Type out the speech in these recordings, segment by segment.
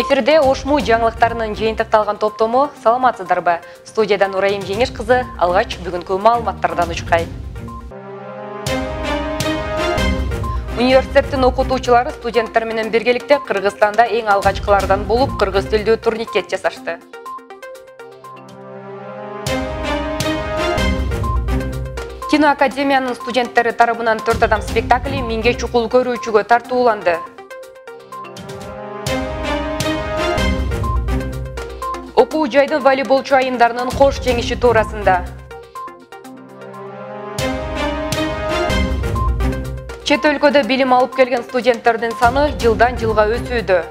Эфирде Ошму жаңылықтарының жиынтықталған топтому саламатсыздарбы. Студиядан Нурайым Жеңеш қызы алғач бүгінгі маалыматтардан учкай. Университеттің окутуучулары студенттер менен биргеликте Кыргызстанда эң алгачкылардан болуп, кыргыз тилдүү турникет жасашты. Киноакадемиянын студенттери тарабынан 4 адам спектакли миңге чукул көрүүчүгө тартууланды. Окуу жайдын волейболчу айымдарынын кош жеңиши туурасында. Чет өлкөдө билим алып келген студенттердин саны жылдан жылга өсүүдө.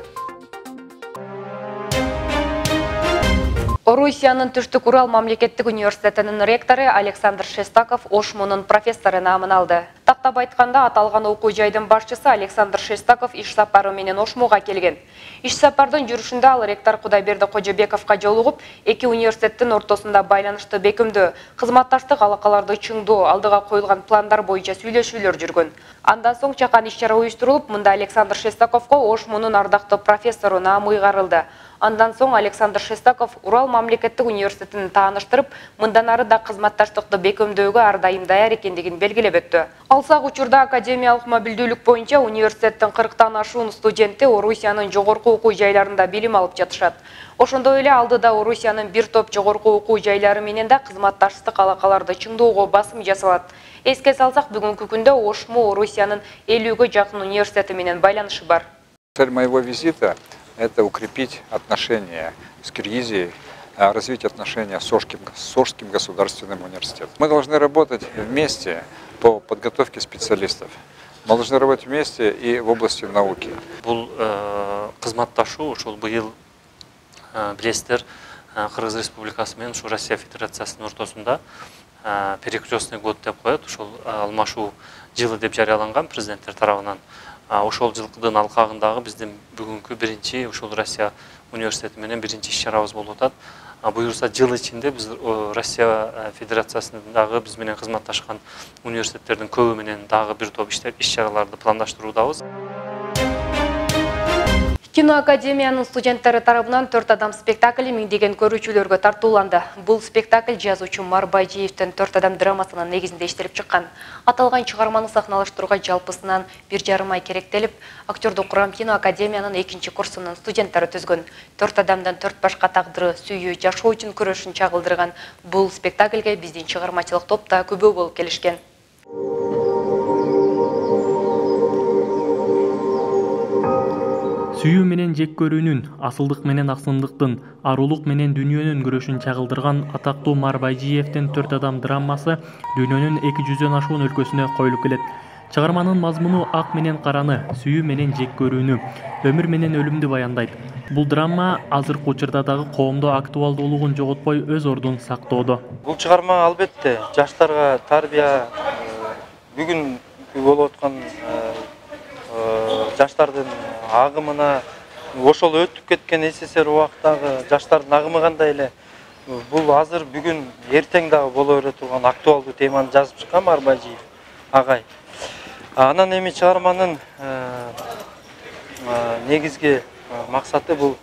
Орусиянын Түштүк Урал мамлекеттик университетинин ректору Александр Шестаков Ошмунун профессору наамын алды. Тактап айтканда, аталган окуу жайдын башчысы Александр Шестаков иш сапары менен Ошмуга келген. Иш сапардын жүрүшүндө ал ректор Кудайберди Кожобековго жолугуп, эки университеттин ортосунда байланышты бекемдөө, кызматташтык алакаларды чыңдоо, алдыга коюлган пландар боюнча сүйлөшүүлөр жүргөн. Андан соң чакан иш-чара уюштурулуп, мында Александр Шестаковго Ошмунун ардактуу профессору наамы ыйгарылды. Андан соң Александр Шестаков Урал мамлекеттик университетин тааныштырып, мындан ары да кызматташтыкты бекемдөөгө ар дайым даяр экендигин белгилеп өттү. Алсак учурда академиялык мобилдүүлүк боюнча университеттин 40тан ашуун студенти Орусиянын жогорку окуу жайларында билим алып жатышат. Ошондой эле алдыда Орусиянын бир топ жогорку окуу жайлары менен да кызматташтык алакаларды чыңдоого басым жасалат. Эске салсак, бүгүнкү күндө Ошму Орусиянын 50ге жакын университети менен байланышы бар. Цель моего визита – это укрепить отношения с Киргизией, развить отношения с Ошским государственным университетом. Мы должны работать вместе по подготовке специалистов. Мы должны работать вместе и в области науки. Бұл қызматташу ошол быйыл билесиздер Кыргыз Республикасы менен Россия Федерациясынын ортосунда перекрестный год деп коет, ошол алмашуу жылы деп жарыяланган президенттер тарабынан. Ошол жылкыдын алкагындагы биздин бүгүнкү биринчи ошол Россия университети менен биринчи иш-чарабыз болуп атат. Буюрса жыл ичинде биз Россия Федерациясындагы биз менен кызматташкан университеттердин көбү менен дагы бир топ иш-чараларды пландаштыруудабыз. Киноакадемиянын студенттери тарабынан 4 адам спектакли миңдеген көрүүчүлөргө тартууланды. Бул спектакль жазуучу Умар Байжиевдин 4 адам драмасынын негизинде иштелип чыккан. Аталган чыгарманы сахналаштырууга жалпысынан 1,5 ай керектелип, актёрдук курам киноакадемиянын 2-чи курсунун студенттери түзгөн. 4 адамдан 4 башка тагдыры, сүйүү, жашоо үчүн күрөшүн чагылдырган бул спектакльге биздин чыгармачылык топта көбөө болуп келишкен. Сүйүү менен жек көрүүнүн, асылдык менен аксындыктын, арулук менен дүйнөнүн күрөшүн чагылдырган атактуу Умар Байжиевдин 4 адам драмасы дүйнөнүн 200дөн ашуун өлкөсүнө коюлуп келет. Чыгарманын мазмуну ак менен караны, сүйүү менен жек көрүүнү, өмүр менен өлүмдү баяндайт. Бул драма азыркы учурда дагы коомдо актуалдуулугун жоготпой өз ордун сактоодо. Бул чыгарма албетте жаштарга тарбия, бүгүн болуп аткан жаштардын агымына, ошол өтүп кеткен СССР убактагы жаштардын агымы кандай эле, бул азыр бүгүн эртең дагы боло бере турган актуалдуу теманы жазып чыккан Умар Байжиев агай. Анан эми чыгарманын негизги максаты бул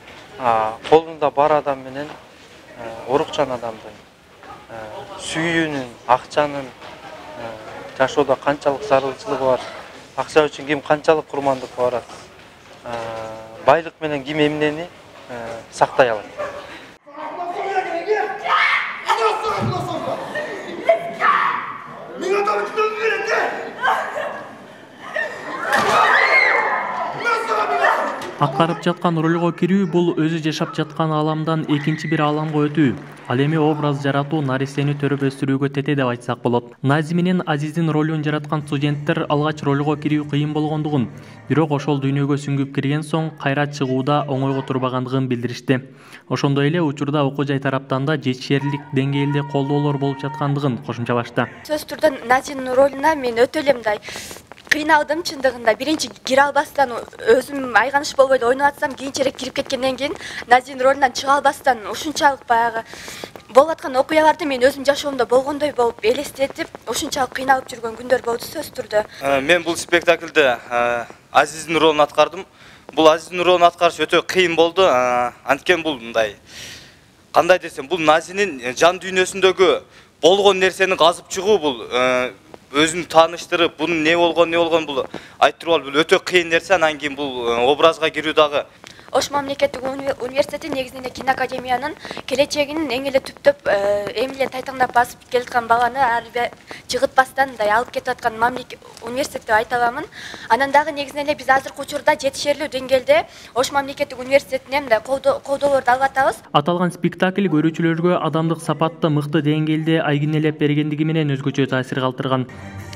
колунда бар адам менен орукчан адамдын сүйүүнүн, акчанын жашоодо канчалык зарылчылыгы бар, акча үчүн ким канчалык курмандыкка барат, байлык менен ким эмнени сактай алат. Аткарып жаткан ролго кирүү бул өзү жашап жаткан аламдан экинчи бир аламга өтүү. Ал эми образ жаратуу, наристени төрөп өстүрүүгө тете деп айтсак болот. Нази менен Азиздин ролун жараткан студенттер алгач ролго кирүү кыйын болгондугун, бирок ошол дүйнөгө сүңгүп кирген соң кайра чыгууда оңойго турбагандыгын билдиришти. Ошондой эле учурда окуу жай тараптан да жетишерлик деңгээлде колдоолор болуп жаткандыгын кошумчалашты. Сөз түрдөн Назинин ролуна мен өтө эле мындай кыйналдым чындыгында. Биринчи кире албастан өзүм айганыш болбой эле ойноп атсам, кийинчерээк кирип кеткенден кийин Назинин ролунан чыга албастан ушунчалык баягы болуп аткан окуяларды мен өзүм жашоомдо болгондой болуп элестетип, ушунчалык кыйналып жүргөн күндөр болду сөз түрдө. Мен бул спектакльде Азиздин ролун аткардым. бул Азиздин ролун аткарыш өтө кыйын болду. Анткени бул мындай кандай десем, бул Назинин жан дүйнөсүндөгү болгон нерсени казып чыгуу, бул өзүн тааныштырып, бунун не болгон бул айттырып алуу, бул өтө кыйын нерсе. Анан кийин бул образга кирүү дагы. Ош мамлекеттик университети негизинде киноакадемиянын келечегин эң эле түптөп эми эле тайтаңдап басып келаткан баланы ары жыгытпастан мындай алып кетип аткан университет деп айта аламын. Анан дагы негизинен эле биз азыркы учурда жетишерлүү деңгээлде Ош мамлекеттик университетине мындай колдоолорду алып атабыз. Аталган спектакль көрүүчүлөргө адамдык сапатты мыкты деңгээлде айгинелеп бергендиги менен өзгөчө таасир калтырган.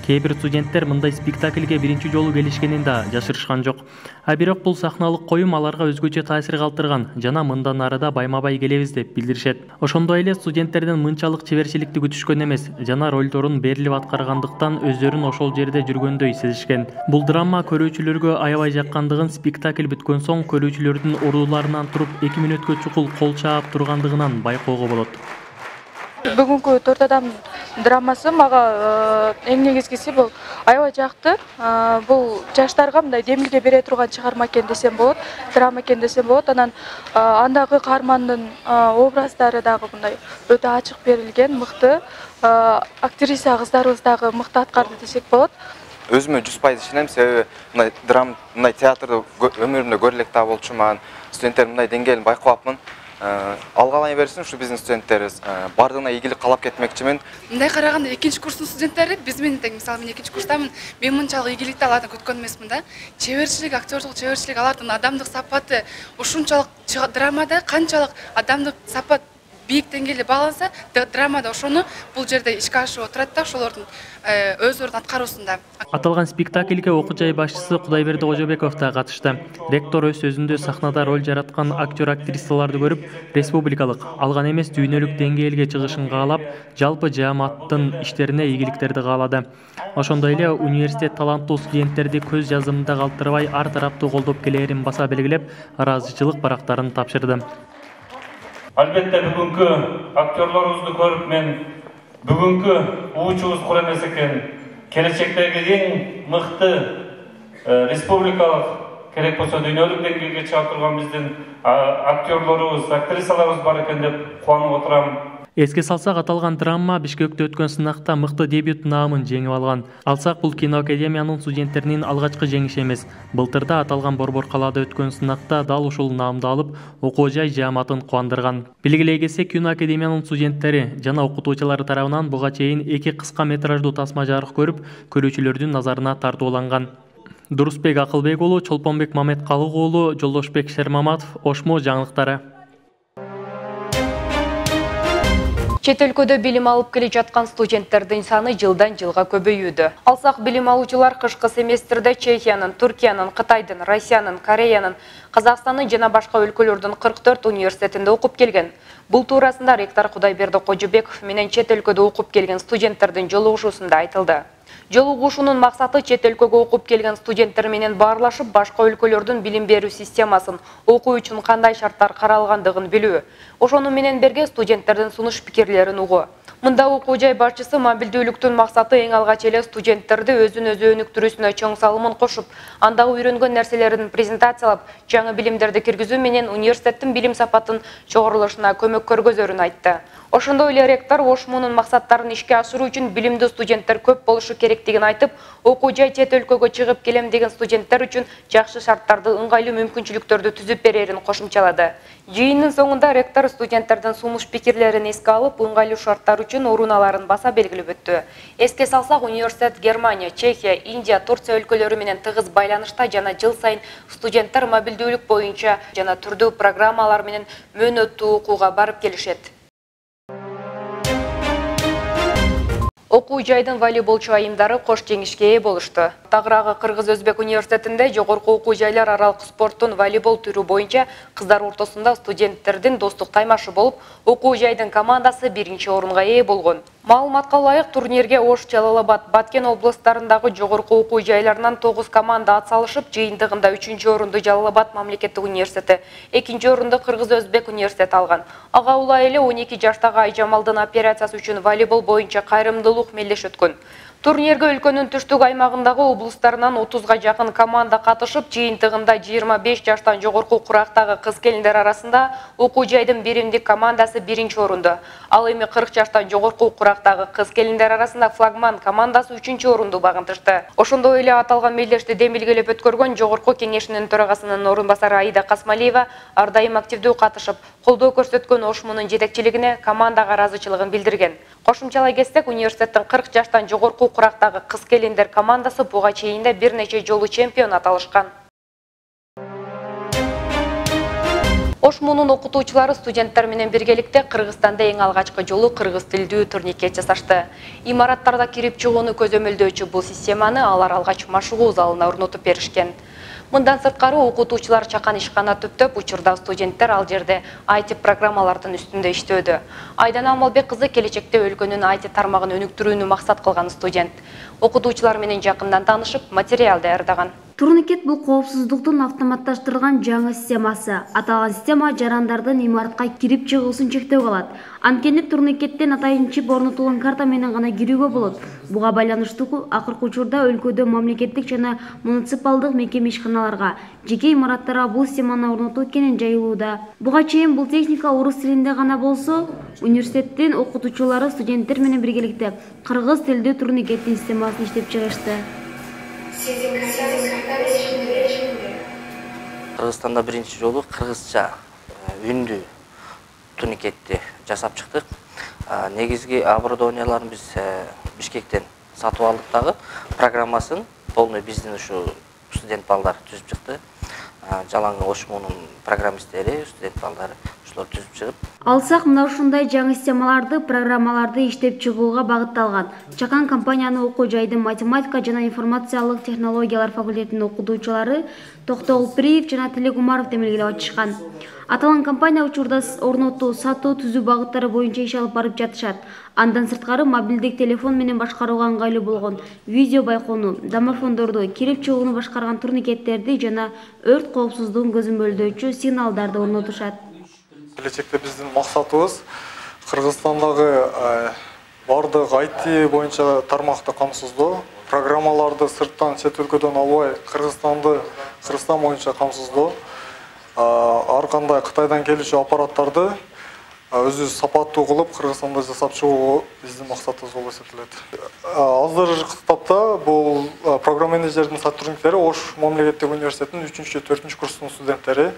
Кээ бир студенттер мындай спектакльге биринчи жолу келишкенин да жашырышкан жок. А бирок бул сахналык коюм аларга өзгөчө таасир калтырган жана мындан арыда байма-бай келебиз деп билдиришет. Ошондой эле студенттерден мынчалык чеберчиликти күтүшкөн эмес жана ролдорун берилип аткаргандыктан өздөрүн ошол жерде жүргөндөй сезишкен. Бул драма көрүүчүлөргө аябай жаккандыгын спектакль бүткөн соң көрүүчүлөрдүн ордуларынан туруп 2 мүнөткө чукул кол чаап тургандыгынан байкоого болот. Бүгүнкү 4 адам драмасы мага эң негизгиси бул аябай жакты. Бул жаштарга мындай демилге бере турган чыгарма экен десем болот, драма экен десем болот. Анан андагы каармандын образдары дагы мындай өтө ачык берилген, мыкты. Актриса кыздарыбыз дагы мыкты аткарды десек болот. Өзүмө 100% ишенем, себеби мындай драма, мындай театрды өмүрүмдө көрө элек да болчумун. Студенттер мындай деңгээлин байкап алгалай берсин, ушу биздин студенттерибиз бардыгына ийгилик каалап кетмекчимин. Мындай караганда экинчи курстун студенттери биз менен тең, мисалы мен экинчи курстамын, мен мынчалык ийгиликти алардан күткөн эмесмин да. Чеберчилик, актерлук чеберчилик, алардын адамдык сапаты ушунчалык драмада канчалык адамдык сапат бийик деңгээлде бааланса, драмада ошону бул жерде ишке ашып отурат да, ошолордун өз ордун аткаруусунда. Аталган спектакльге окуу жай башчысы Кудайберди Кожобеков да катышты. Ректор өз сөзүндө сахнада роль жараткан актер-актрисаларды көрүп, республикалык, алган эмес дүйнөлүк деңгээлге чыгышын каалап, жалпы жааматтын иштерине ийгиликтерди каалады. Ошондой эле университет таланттуу студенттерди көз жазымында калтырбай ар тараптуу колдоп келээрин баса белгилеп, ыраазычылык барактарын тапшырды. Албетте бүгүнкү актерлорубузду көрүп мен бүгүнкү уучубуз кур эмес экен, келечектеги эң мыкты республикалык керек болсо дүйнөлүк деңгээлге чыга турган биздин актерлорубуз, актрисаларыбыз бар экен деп кубанып отурам. Эске салсак, аталган драма Бишкекте өткөн сынакта мыкты дебют наамын жеңип алган. Алсак, бул киноакадемиянын студенттеринин алгачкы жеңиши эмес. Былтырда аталган борбор калаада өткөн сынакта дал ушул наамды алып, окуу жай жааматын кубандырган. Белгилей кетсек, киноакадемиянын студенттери жана окутуучулары тарабынан буга чейин 2 кыска метраждуу тасма жарык көрүп, көрүүчүлөрдүн назарына тартууланган. Дурусбек Акылбек уулу, Чолпонбек Маметкалык уулу, Жолдошбек Шермаматов, Ошмо жаңылыктары. Чет өлкөдө билим алып келе жаткан студенттердин саны жылдан жылга көбөйүүдө. Алсак, билим алуучулар кышкы семестрде Чехиянын, Туркиянын, Кытайдын, Россиянын, Кореянын, Казакстандын жана башка өлкөлөрдүн 44 университетинде окуп келген. Бул туурасында ректор Кудайберди Кожобеков менен чет өлкөдө окуп келген студенттердин жолугушуусунда айтылды. Жолугушуунун максаты чет өлкөгө окуп келген студенттер менен баарлашып, башка өлкөлөрдүн билим берүү системасын, окуу үчүн кандай шарттар каралгандыгын билүү. Ошону менен берге студенттердин сунуш пикирлерин угуу. Мында окуу жай башчысы мобилдүүлүктүн максаты эң алгач эле студенттерди өзүн-өзү өнүктүрүүсүнө чоң салымын кошуп, андагы үйрөнгөн нерселерин презентациялап, жаңы билимдерди киргизүү менен университеттин билим сапатын чогорулушуна көмөк көргөзөрүн айтты. Ошондой эле ректор Ошмунун максаттарын ишке ашыруу үчүн билимдүү студенттер көп болушу керектигин айтып, окуу жай чет өлкөгө чыгып келем деген студенттер үчүн жакшы шарттарды, ыңгайлуу мүмкүнчүлүктөрдү түзүп берерин кошумчалады. Жыйындын соңунда ректор студенттердин сунуш пикирлерин эске алып, ыңгайлуу шарттар үчүн уруналарын баса белгилеп өттү. Эске салсак, университет Германия, Чехия, Индия, Турция өлкөлөрү менен тыгыз байланышта жана жыл сайын студенттер мобилдүүлүк боюнча жана түрдүү программалар менен мөөнөттүү окууга барып келишет. Окуу жайдын волейболчу айымдары кош жеңишке ээ болушту. Тагыраагы Кыргыз-Өзбек университетинде жогорку окуу жайлар аралык спорттун волейбол түрү боюнча кыздар ортосунда студенттердин достук таймашы болуп, окуу жайдын командасы 1-чи орунга ээ болгон. Маалыматка ылайык, турнирге Ош, Жалал-Абад, Баткен областарындагы жогорку окуу жайларынан 9 команда атсалышып, жыйынтыгында 3-чү орунду Жалал-Абад мамлекеттик университети, 2-нчи орунду Кыргыз-Өзбек университети алган. Ага улай эле 12 жаштагы Айжамалдын операциясы үчүн волейбол боюнча кайрымдуулук мелдеш өткөн. Турнирге өлкөнүн түштүк аймагындагы облустарынан 30га жакын команда катышып, жыйынтыгында 25 жаштан жогорку курактагы кыз-келиндер арасында окуу жайдын биримдик командасы 1-чи орунду. Ал эми 40 жаштан жогорку курактагы кыз-келиндер арасында флагман командасы 3-чү орунду багынтышты. Ошондой эле аталган мелдешти демилгелеп өткөргөн жогорку кеңешинин төрагасынын орун басары Аида Касмалиева ар дайым активдүү катышып, колдоо көрсөткөн ошмунун жетекчилигине командага ыраазычылыгын билдирген. Кошумчалай кетсек, университеттин 40 жаштан жогорку курактагы кыз-келиндер командасы буга чейин бир нече жолу чемпион аталышкан. Ошмунун окутуучулары студенттер менен биргеликте Кыргызстанда эң алгачкы жолу кыргыз тилдүү турникет жасашты. Имараттарда кирип чыгууну көзөмөлдөөчү бул системаны алар алгач машыгуу залына орнотуп беришкен. Мындан сырткары окутуучулар чакан ишкана түптөп, учурда студенттер ал жерде IT программалардын үстүндө иштөөдө. Айдана Амалбек кызы келечекте өлкөнүн IT тармагын өнүктүрүүнү максат кылган студент. Окутуучулар менен жакындан таанышып, материал даярдаган. Турникет бул коопсуздуктун автоматташтырылган жаңы системасы. Аталган система жарандардын имаратка кирип чыгуусун чектөөгө алат. Анткени турникеттен атайын чип орнотулган карта менен гана кирүүгө болот. Буга байланыштуу акыркы учурда өлкөдө мамлекеттик жана муниципалдык мекеме ишканаларга, жеке имараттарга бул системаны орнотуу кенен жайылууда. Буга чейин бул техника орус тилинде гана болсо, университеттин окутуучулары студенттер менен биргеликте кыргыз тилдүү турникеттин системасын иштеп чыгышты. Кыргызстанда биринчи жолу кыргызча үндүү турникетти жасап чыктык. Негизги оборудованияларын биз Бишкектен сатып алдык дагы. Программасын полный биздин ушу студент балдар түзүп чыкты. Жалаң ошмунун программисттери, студент балдары ушулар түзүп чыгып. Алсак мына ушундай жаңы системаларды, программаларды иштеп чыгууга багытталган. Чакан компаниянын окуу жайдын математика жана информациялык технологиялар факультетинин окутуучулары Токтогулпириев жана Тилек Умаров демилгелеп атышкан. Аталган компания учурда орнотуу, сатуу, түзүү багыттары боюнча иш алып барып жатышат. Андан сырткары мобилдик телефон менен башкарууга ыңгайлуу болгон видео байкоону, домофондорду, кирип чыгууну башкарган турникеттерди жана өрт коопсуздугун көзөмөлдөөчү сигналдарды орнотушат. Келечекте биздин максатыбыз Кыргызстандагы бардык IT боюнча тармакты камсыздоо, программаларды сырттан чет өлкөдөн албай, Кыргызстан боюнча камсыздоо, ар кандай Кытайдан келүүчү аппараттарды өзүбүз сапаттуу кылып Кыргызстанда жасап чыгуу биздин максатыбыз болуп эсептелет. Азыркы тапта бул программа менеджердин сотрудниктери Ош мамлекеттик университетинин 3-4 курстун студенттери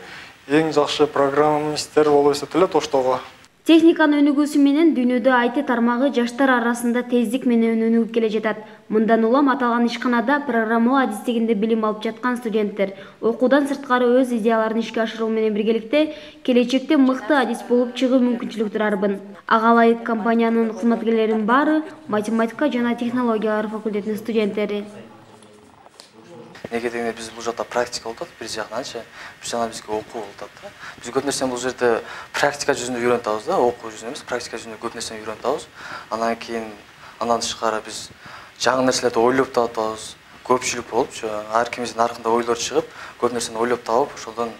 эң жакшы программисттер болуп эсептелет Оштогу. Техниканын өнүгүүсү менен дүйнөдө IT тармагы жаштар арасында тездик менен өнүгүп келе жатат. Мындан улам аталган ишканада программалоо адистигинде билим алып жаткан студенттер окуудан сырткары өз идеяларын ишке ашыруу менен биргеликте келечекте мыкты адист болуп чыгуу мүмкүнчүлүктөр арбын. Ага ылайык компаниянын кызматкерлеринин баары математика жана технологиялар факультетинин студенттери. Неге дегенде биз бул жакта практика болуп атат, бир жагданчы, бир жагдан бизге окуу болуп атат. Биз көп нерсени бул жерде практика жүзүндө үйрөнүп атабыз да, окуу жүзүндө эмес, практика жүзүндө көп нерсени үйрөнүп атабыз. Андан кийин андан тышкары биз жаңы нерселерди ойлоп табабыз. Көпчүлүк болупчу, ар кимибиздин аркында ойлор чыгып, көп нерсени ойлоп табып, ошондон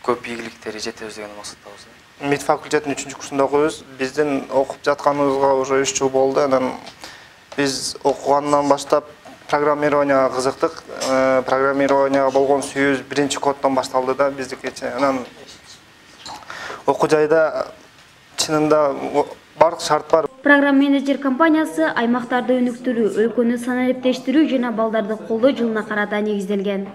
көп ийгиликтерге жетебиз деген максаттабыз. МИД факультетинин 3-курсунда окуйбуз. Биздин окуп жатканыбызга уже 3 жыл болду. Анан биз окугандан баштап программированияга кызыктык. Программированияга болгон сүйүүбүз биринчи коддон башталды да биздикичи. Анан окуу жайда чынында бардык шарт бар. Программа менеджер компаниясы аймактарды өнүктүрүү, өлкөнү санариптештирүү жана балдарды колдоо жылына карата негизделген.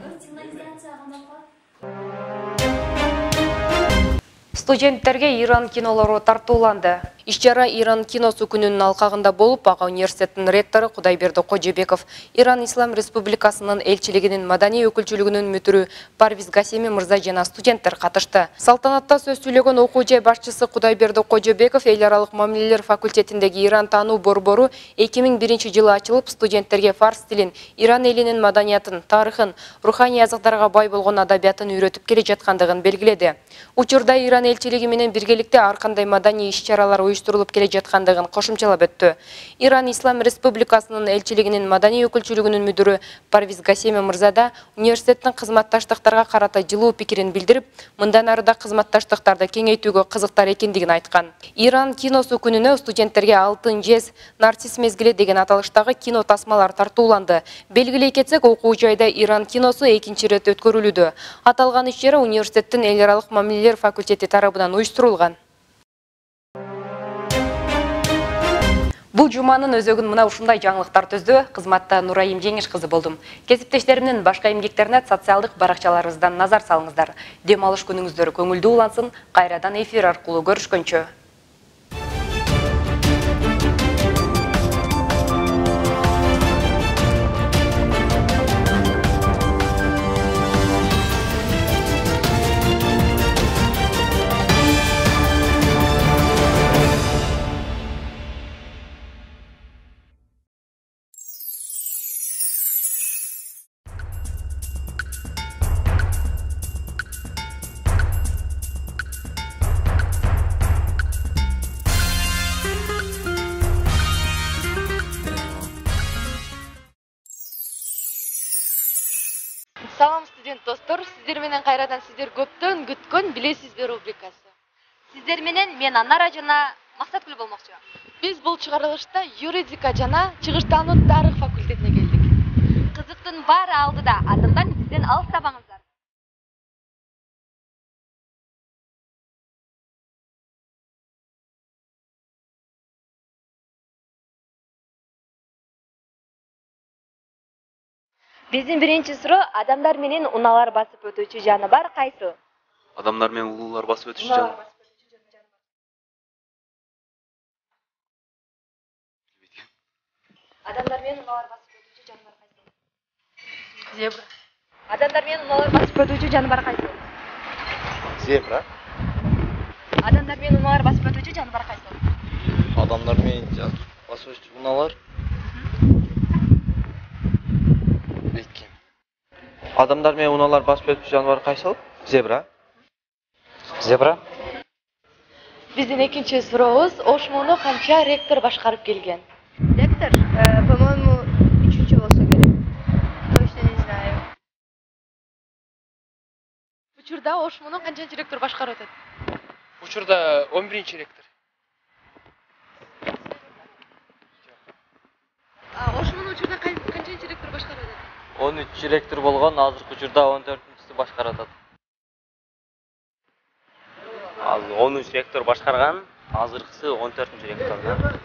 Студенттерге Иран кинолору тартууланды. Иш-чара Иран киносу күнүнүн алкагында болуп, ага университеттин ректору Кудайберди Кожобеков, Иран Ислам Республикасынын элчилигинин маданий өкүлчүлүгүнүн мүтүрү Парвиз Гасеми мырза жана студенттер катышты. Салтанатта сөз сүйлөгөн окуу жай башчысы Кудайберди Кожобеков эл аралык мамилелер факультетиндеги Иран таануу борбору 2001-жылы ачылып, студенттерге фарс тилин, Иран элинин маданиятын, тарыхын, руханий азыктарга бай болгон адабиятын үйрөтүп келе жаткандыгын белгиледи. Учурда Иран элчилиги менен биргеликте ар кандай маданий иш-чаралар уюштурулуп келе жаткандыгын кошумчалап өттү. Иран Ислам Республикасынын элчилигинин маданий өкүлчүлүгүнүн мүдүрү Парвиз Гасеми мырза да университеттин кызматташтыктарга карата жылуу пикирин билдирип, мындан ары да кызматташтыктарды кеңейтүүгө кызыктар экендигин айткан. Иран киносу күнүнө студенттерге Алтын жез, Нарцисс мезгили деген аталыштагы кино тасмалар тартууланды. Белгилей кетсек, окуу жайда Иран киносу экинчи рет өткөрүлүүдө. Аталган иш-чара университеттин эл аралык мамилелер факультети тарабынан уюштурулган. Бул жуманын өзөгүн мына ушундай жаңылыктар түздү. Кызматта Нурайым Жеңиш кызы болдум. Кесиптештеримдин башка эмгектерине социалдык баракчаларыбыздан назар салыңыздар. Дем алыш күнүңүздөр көңүлдүү улансын. Кайрадан эфир аркылуу көрүшкөнчө. Салам студент достор, сиздер менен кайрадан сиздер көптөн күткөн билесизби рубрикасы. Сиздер менен мен Анара жана Максаткүл болмокчу. Биз бул чыгарылышта юридика жана чыгыштануу тарых факультетине келдик. Кызыктын баары алдыда, андыктан бизден алыстабаңыздар. Биздин биринчи суроо, адамдар менен унаалар басып өтүүчү жаныбар кайсы? Адамдар менен улуулар басып өтүүчү жаныбар. Адамдар менен унаалар басып өтүүчү жаныбар кайсы? Зебра. Адамдар менен унаалар басып өтүүчү жаныбар кайсы? Зебра. Адамдар менен унаалар басып өтүүчү жаныбар кайсы? Адамдар менен басып өтүүчү унаалар. Адамдар менен унаалар басып өтүүчү жаныбар кайсыл? Зебра. Зебра. Биздин экинчи сурообуз, Ошмуну канча ректор башкарып келген? Ректор, по-моему, 3-чү болсо керек. Точно не знаю. Учурда Ошмуну канчанчы ректор башкарып атат? Учурда 11-чи ректор. Ошмуну учурда канчанчы ректор башкарып атат? 13 ректор болгон, азыркы учурда 14-чүсү башкарып атат. Ал 13 ректор башкарган, азыркысы 14-чү ректор.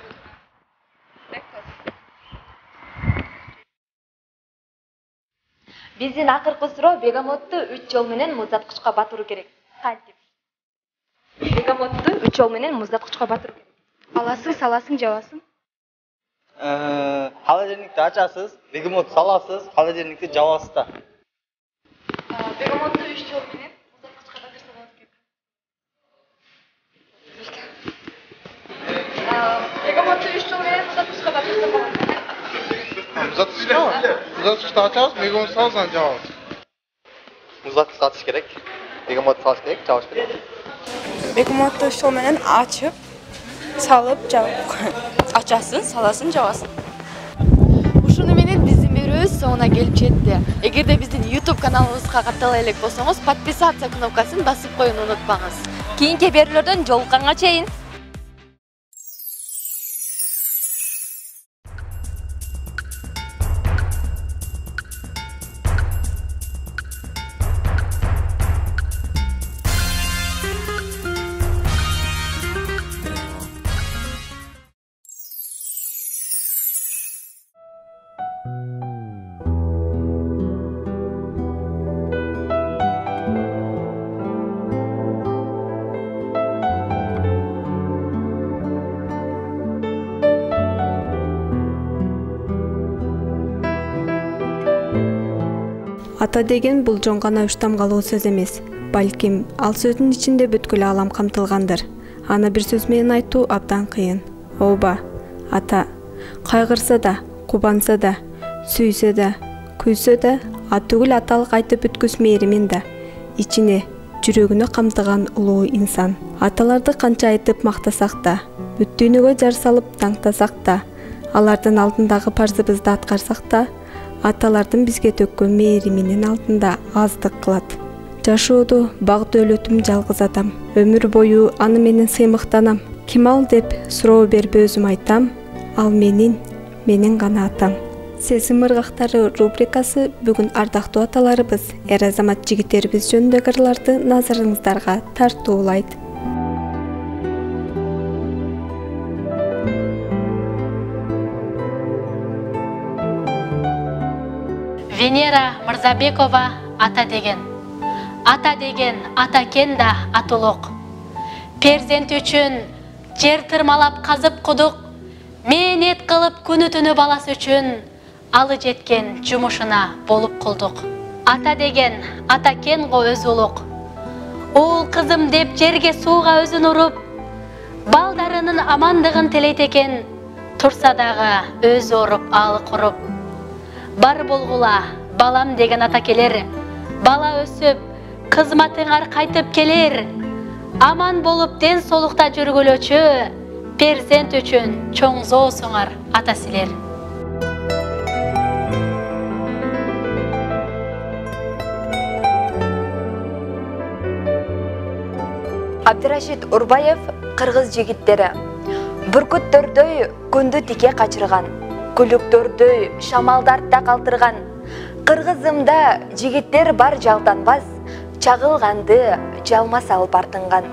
Биздин акыркы суроо, Бегомотту 3 жол менен муздаткычка батыруу керек. Кантип? Бегомотту 3 жол менен муздаткычка батыруу керек. Аласың, саласың, жабасың. Холодильникти ачасыз, бегемот саласыз, холодильникти жабасыз да. Бегомотту 3 жол менен муздаткычка батырса болот экен. Бегомотту 3 жол менен муздаткычка батырса болот экен. Муздаткычты ачабыз, бегемот салабыз, анан жабабыз. Муздаткычты ачыш керек. Бегемот салыш керек, жабыш керек. Бегемотту 3 жол менен ачып, салып, жабып. Ачасың, саласың, жабасың. Ушуну менен биздин берүүбүз соңуна келип жетти. Эгерде биздин YouTube каналыбызга каттала элек болсоңуз, подписаться кнопкасын басып коюуну унутпаңыз. Кийинки берүүлөрдөн жолукканга чейин. Ата деген бул жон гана уштамгалуу сөз эмес. Балким, ал сөздүн ичинде бүткүл алам камтылгандыр. Аны бир сөз менен айтуу абдан кыйын. Ооба, ата кайгырса да, кубанса да, сүйсө да, күйсө да, атүгүл аталык айтып бүткүс мээримин да, ичине, жүрөгүнө камтыган улуу инсан. Аталарды канча айтып мактасак да, бүт дүйнөгө жар салып таңтасак да, алардын алдындагы парзыбызды аткарсак да, аталардын бизге төккөн мээриминин алдында аздык кылат. Жашоодо баг дөөлөтүм жалгыз адам. Өмүр бою аны менен сыймыктанам. Ким ал деп суроо бербей өзүм айтам, ал менин гана атам. Сезим ыргактары рубрикасы бүгүн ардактуу аталарыбыз, эр азамат жигиттерибиз жөнүндөгү ырларды назарыңыздарга тартуулайт. Венера Мырзабекова ата деген. Ата деген атакен да атулук. Перзент үчүн жер тырмалап казып кудук. Мээнет кылып күнү түнү баласы үчүн алы жеткен жумушуна болуп кулдук. Ата деген атакен го өз улук. Уул кызым деп жерге сууга өзүн уруп, балдарынын амандыгын телейт экен, турса дагы өзү оруп алы куруп. Бар болгула балам деген ата келер, бала өсүп кызматыңар кайтып келер. Аман болуп ден соолукта жүргүлөчү, перзент үчүн чоңзоосуңар ата силер. Абдырашид Урбаев, кыргыз жигиттери. Бүркүттөрдөй күндү тике качырган, күлүктөрдөй шамалдартта калтырган. Кыргызымда жигиттер бар жалтанбас, чагылганды жалма салып артынган.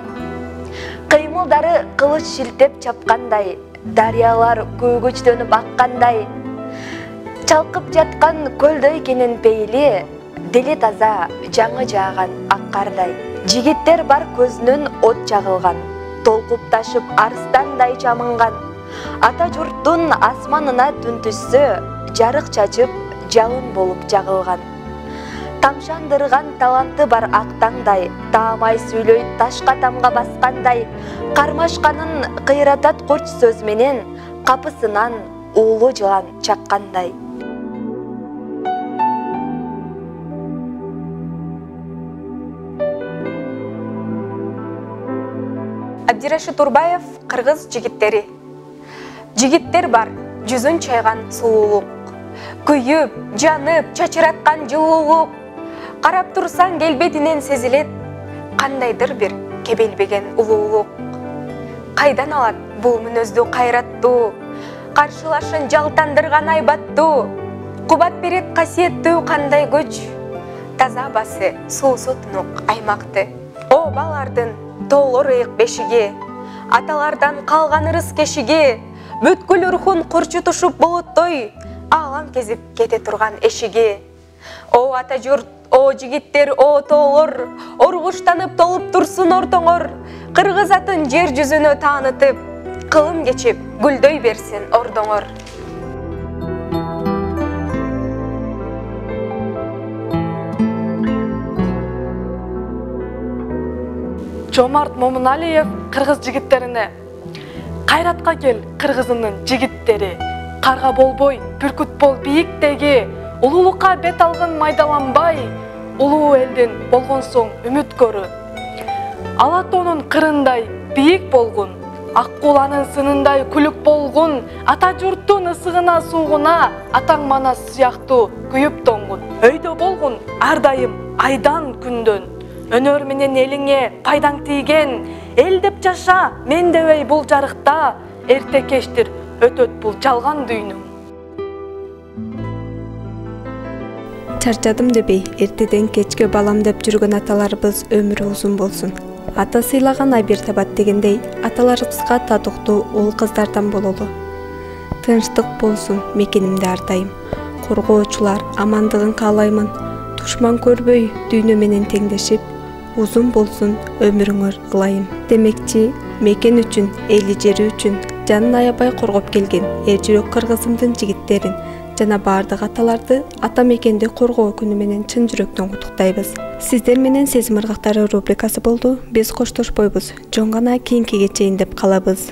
Кыймылдары кылыч шилтеп чапкандай, дарыялар көгөчтөнүп аккандай. Чалкып жаткан көлдөй кенен пейли, дили таза жаңы жааган аккардай. Жигиттер бар көзүнөн от чагылган, толкуп ташып арстандай чамынган. Ата журттун асманына түн түссө, жарык чачып жалын болуп жагылган. Тамшандырган таланты бар актаңдай, таамай сүйлөйт ташка тамга баскандай. Кармашканын кыйратат курч сөз менен, капысынан уулу жылан чаккандай. Абдырашид Урбаев, кыргыз жигиттери. Жигиттер бар, жүзүн чайган сулуулук. Күйүп, жанып, чачыраткан жылуулук. Карап турсаң келбетинен сезилет, кандайдыр бир кебелбеген улуулук. Кайдан алат бул мүнөздү кайраттуу, каршылашын жалтандырган айбаттуу. Кубат берет касиеттүү кандай күч, таза басы суусу тунук аймакты. О балардын тоолор ыйык бешиги, аталардан калган ырыс кешиги, бүткүл урхун курчутушуп булуттой, алам кезип кете турган эшиги. О ата журт, о жигиттер, о тоолор, оргуштанып толуп турсун ортоңор, кыргыз атын жер жүзүнө таанытып, кылым кечип гүлдөй берсин ордоңор. Жомарт Момуналиев, кыргыз жигиттерине. Кайратка кел, кыргызымдын жигиттери. Карга болбой, бүркүт бол бийиктеги. Улуулукка бет алгын майдаланбай, улуу элдин болгон соң үмүт көрү. Ала тоонун кырындай бийик болгун, ак куланын сынындай күлүк болгун. Ата журттун ысыгына суугуна, атаң манас сыяктуу күйүп тоңгун. Өйдө болгун ар дайым айдан күндөн. Өнөр менен элиңе пайдаң тийген, эл деп жаша, мен дебей бул жарыкта, эрте кечтир өтөт бул жалган дүйнөң. Чарчадым дебей, эртеден кечке балам деп жүргөн аталарыбыз өмүрү узун болсун. Ата сыйлаган айбир табат дегендей, аталарыбызга татыктуу уул кыздардан бололу. Тынчтык болсун мекенимде ар дайым. Коргоочулар амандыгын каалаймын. Душман көрбөй, дүйнө менен теңдешип, узун болсун өмүрүңөр ылайым. Демекчи, мекен үчүн, эли жери үчүн жанын аябай коргоп келген эр жүрөк кыргызымдын жигиттерин жана баардык аталарды ата мекенди коргоо күнү менен чын жүрөктөн куттуктайбыз. Сиздер менен Сезим ыргактары рубрикасы болду. Биз коштошпойбуз. Жон гана кийинки кечейин деп калабыз.